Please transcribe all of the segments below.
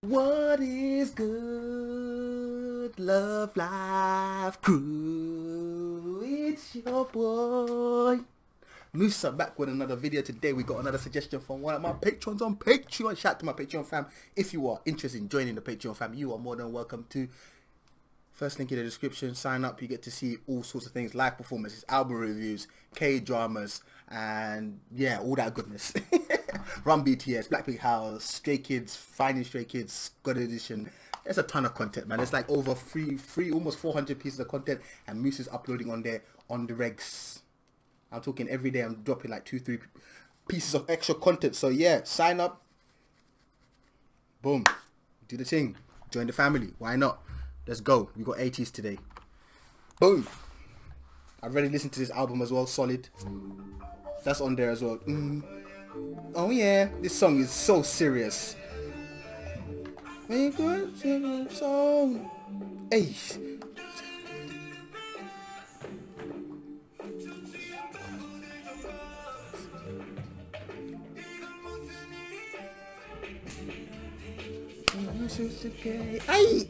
What is good? Love Life Crew. It's your boy MUSA back with another video. Today we got another suggestion from one of my patrons on Patreon. Shout out to my Patreon fam. If you are interested in joining the Patreon fam, you are more than welcome to. First link in the description. Sign up. You get to see all sorts of things, live performances, album reviews, K-dramas, and yeah, all that goodness. Run BTS, Blackpink House, Stray Kids, Finding Stray Kids, God Edition. There's a ton of content, man. It's like over almost 400 pieces of content, and MUSA's uploading on there on the regs. I'm talking every day. I'm dropping like 2-3 pieces of extra content. So yeah, sign up. Boom. Do the thing. Join the family. Why not? Let's go. We got ATEEZ today. Boom. I've already listened to this album as well. Solid. That's on there as well. Oh yeah. This song is so serious. Hey.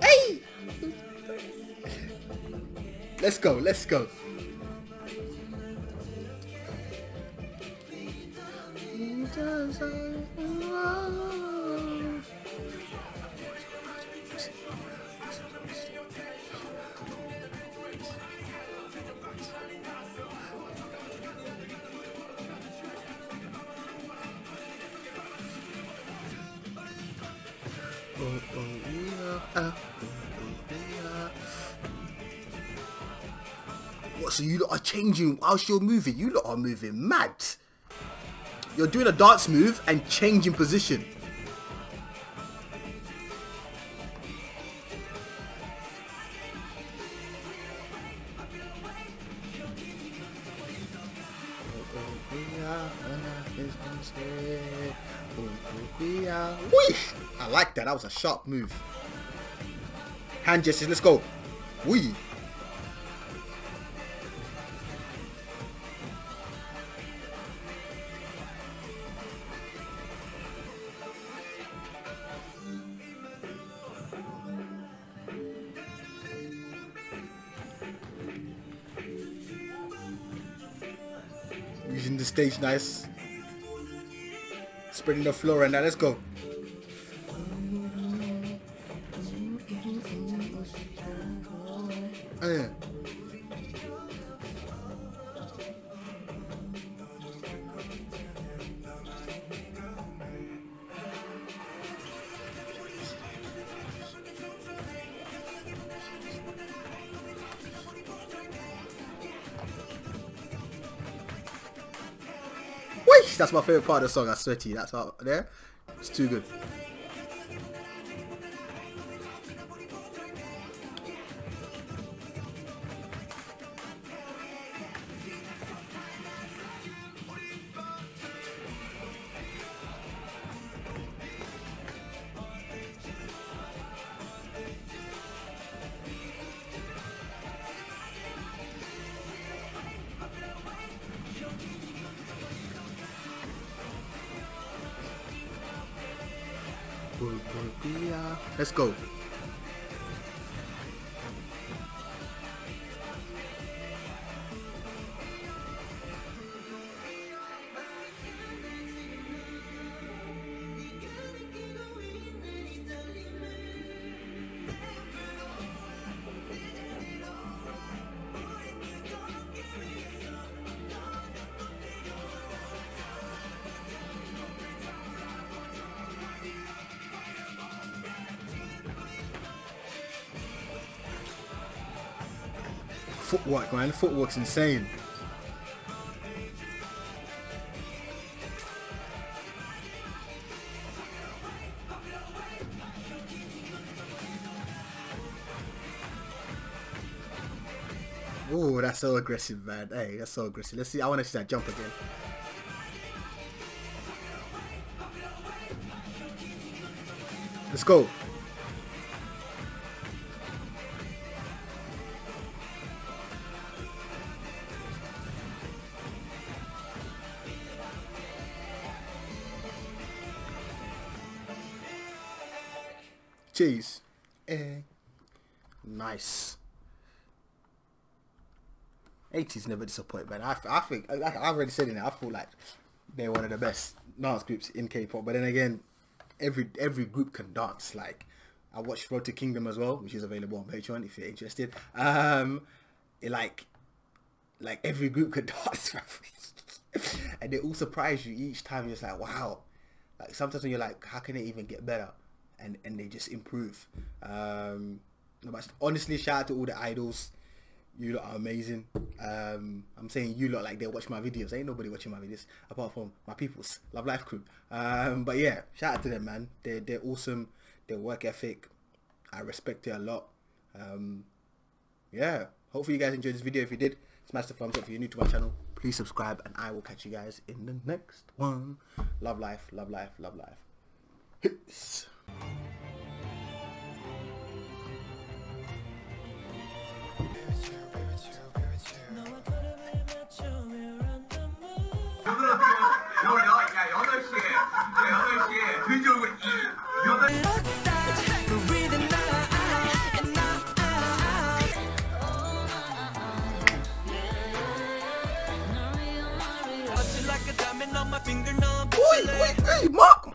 Hey! Let's go, let's go. What, so you lot are changing whilst you're moving? You lot are moving mad. You're doing a dance move and changing position. Whee! I like that. That was a sharp move. Hand gestures. Let's go. Whee! Using the stage nice. Spreading the floor and now let's go. Yeah. That's my favorite part of the song. I swear to you, that's out there. It's too good. Let's go. Footwork, man. Footwork's insane. Oh, that's so aggressive, man. Hey, that's so aggressive. Let's see. I want to see that jump again. Let's go. Cheese. Nice. ATEEZ never disappoint, man. I think, like I've already said in it, I feel like they're one of the best dance groups in K-pop. But then again, every group can dance. Like, I watched Road to Kingdom as well, which is available on Patreon if you're interested. Like every group could dance, and they all surprise you each time. You're just like, wow. Like sometimes when you're like, how can they even get better? And they just improve. But honestly, shout out to all the idols. You lot are amazing. I'm saying you lot like they watch my videos. Ain't nobody watching my videos apart from my people's Love Life crew. But yeah, shout out to them, man. They're awesome. Their work ethic, I respect it a lot. Yeah, hopefully you guys enjoyed this video. If you did, smash the thumbs up. If you're new to my channel, please subscribe, and I will catch you guys in the next one. Love life, love life, love life. Peace. Wait, Mark.